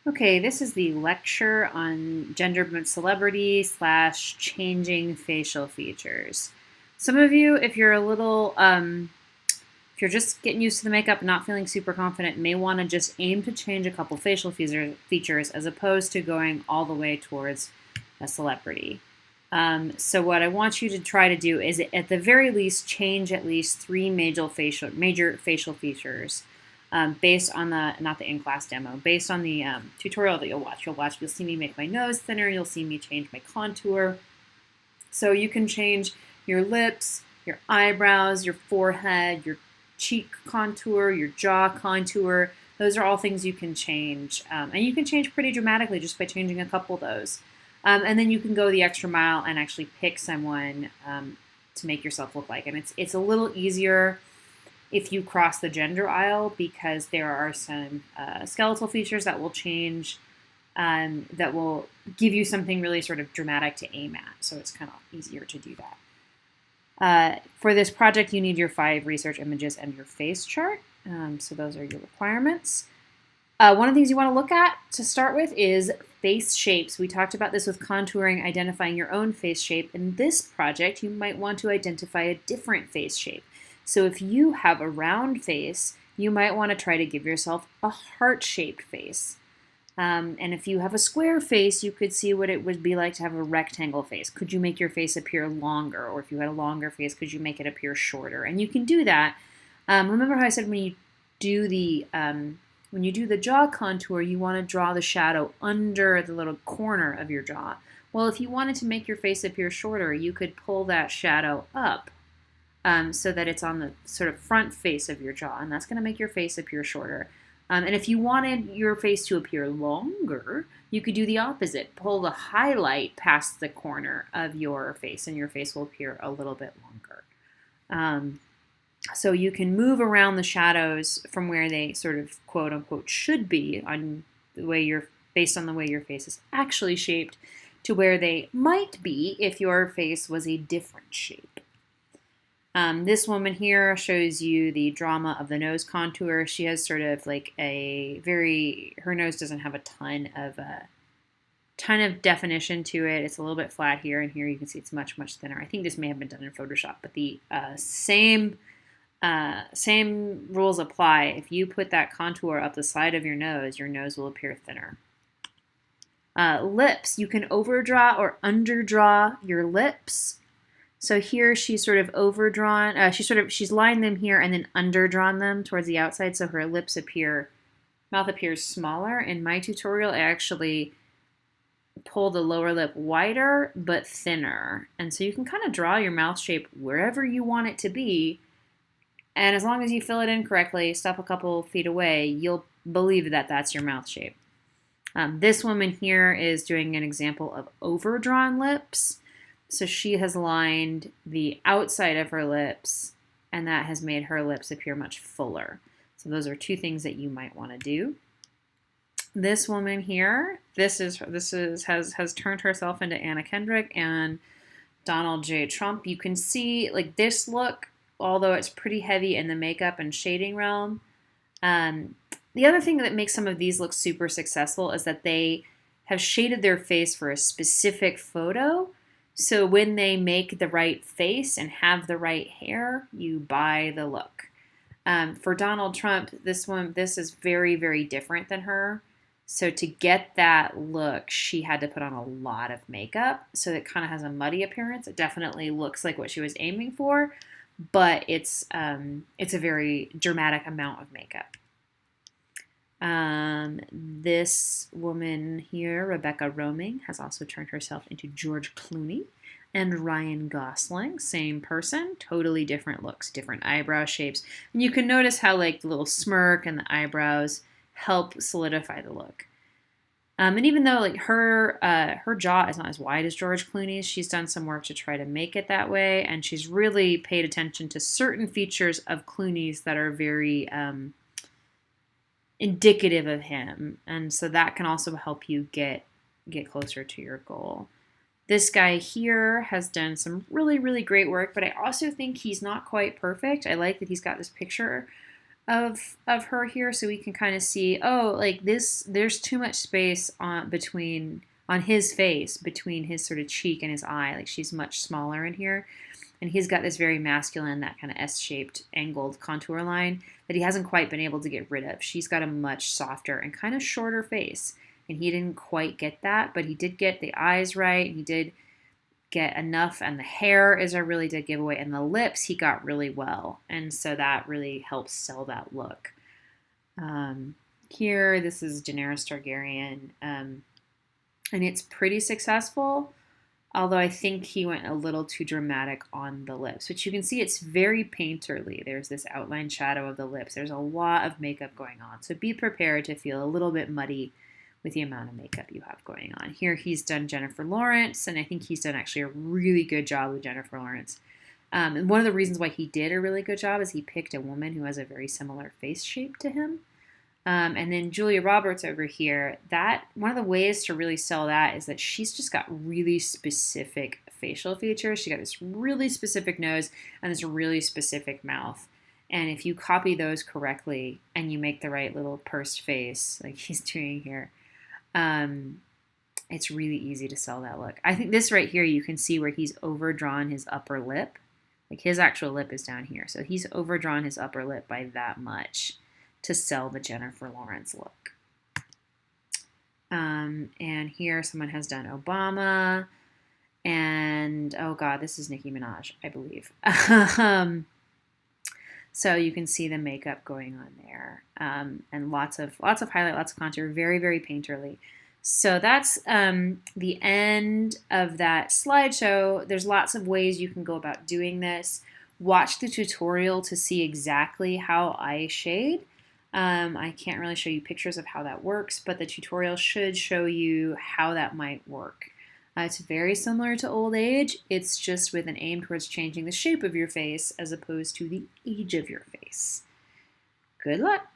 Okay, this is the lecture on genderbend celebrity slash changing facial features. Some of you, if you're if you're just getting used to the makeup and not feeling super confident, may want to just aim to change a couple facial features as opposed to going all the way towards a celebrity. So what I want you to try to do is, at the very least, change at least three major facial features based on the not the in-class demo, based on the tutorial that you'll watch. You'll see me make my nose thinner. You'll see me change my contour. So you can change your lips, your eyebrows, your forehead, your cheek contour, your jaw contour. Those are all things you can change, and you can change pretty dramatically just by changing a couple of those. And then you can go the extra mile and actually pick someone to make yourself look like. And it's a little easier if you cross the gender aisle because there are some skeletal features that will change, that will give you something really sort of dramatic to aim at. So it's kind of easier to do that. For this project, you need your 5 research images and your face chart. So those are your requirements. One of the things you want to look at to start with is face shapes. We talked about this with contouring, identifying your own face shape. In this project, you might want to identify a different face shape. So if you have a round face, you might want to try to give yourself a heart-shaped face. And if you have a square face, you could see what it would be like to have a rectangle face. Could you make your face appear longer? Or if you had a longer face, could you make it appear shorter? And you can do that. Remember how I said when you do the jaw contour, you want to draw the shadow under the little corner of your jaw. Well, if you wanted to make your face appear shorter, you could pull that shadow up so that it's on the sort of front face of your jaw, and that's going to make your face appear shorter. And if you wanted your face to appear longer, you could do the opposite. Pull the highlight past the corner of your face, and your face will appear a little bit longer. So you can move around the shadows from where they sort of quote unquote should be based on the way your face is actually shaped to where they might be if your face was a different shape. This woman here shows you the drama of the nose contour. She has sort of like her nose doesn't have a ton of definition to it. It's a little bit flat here, and here you can see it's much, much thinner. I think this may have been done in Photoshop, but the same rules apply. If you put that contour up the side of your nose will appear thinner. Lips, you can overdraw or underdraw your lips. So here she's sort of overdrawn, she's lined them here and then underdrawn them towards the outside so her mouth appears smaller. In my tutorial, I actually pull the lower lip wider but thinner. And so you can kind of draw your mouth shape wherever you want it to be. And as long as you fill it in correctly, step a couple feet away, you'll believe that that's your mouth shape. This woman here is doing an example of overdrawn lips. So she has lined the outside of her lips, and that has made her lips appear much fuller. So those are 2 things that you might want to do. This woman here, has turned herself into Anna Kendrick and Donald J. Trump. You can see like this look, although it's pretty heavy in the makeup and shading realm. The other thing that makes some of these look super successful is that they have shaded their face for a specific photo. So when they make the right face and have the right hair, you buy the look. For Donald Trump, this is very, very different than her. So to get that look, she had to put on a lot of makeup. So it kind of has a muddy appearance. It definitely looks like what she was aiming for, but it's a very dramatic amount of makeup. This woman here, Rebecca Roming, has also turned herself into George Clooney and Ryan Gosling. Same person, totally different looks, different eyebrow shapes. And you can notice how like the little smirk and the eyebrows help solidify the look. And even though like her jaw is not as wide as George Clooney's, she's done some work to try to make it that way. And she's really paid attention to certain features of Clooney's that are very indicative of him, and so that can also help you get closer to your goal. This guy here has done some really, really great work, but I also think he's not quite perfect. I like that he's got this picture of her here, so we can kind of see, oh, like this, there's too much space on his face between his sort of cheek and his eye. Like she's much smaller in here, and he's got this very masculine, that kind of S-shaped angled contour line that he hasn't quite been able to get rid of. She's got a much softer and kind of shorter face, and he didn't quite get that, but he did get the eyes right. He did get enough, and the hair is a really good giveaway, and the lips he got really well, and so that really helps sell that look. Here, this is Daenerys Targaryen, and it's pretty successful, although I think he went a little too dramatic on the lips, but you can see it's very painterly. There's this outline shadow of the lips. There's a lot of makeup going on, so be prepared to feel a little bit muddy with the amount of makeup you have going on. Here he's done Jennifer Lawrence, and I think he's done actually a really good job with Jennifer Lawrence. And one of the reasons why he did a really good job is he picked a woman who has a very similar face shape to him. And then Julia Roberts over here, that one of the ways to really sell that is that she's just got really specific facial features. She got this really specific nose and this really specific mouth. And if you copy those correctly and you make the right little pursed face like he's doing here, it's really easy to sell that look. I think this right here, you can see where he's overdrawn his upper lip. Like his actual lip is down here. So he's overdrawn his upper lip by that much to sell the Jennifer Lawrence look. And here someone has done Obama. And, oh God, this is Nicki Minaj, I believe. So you can see the makeup going on there, and lots of highlight, lots of contour, very, very painterly. So that's the end of that slideshow. There's lots of ways you can go about doing this. Watch the tutorial to see exactly how I shade. I can't really show you pictures of how that works, but the tutorial should show you how that might work. It's very similar to old age. It's just with an aim towards changing the shape of your face as opposed to the age of your face. Good luck.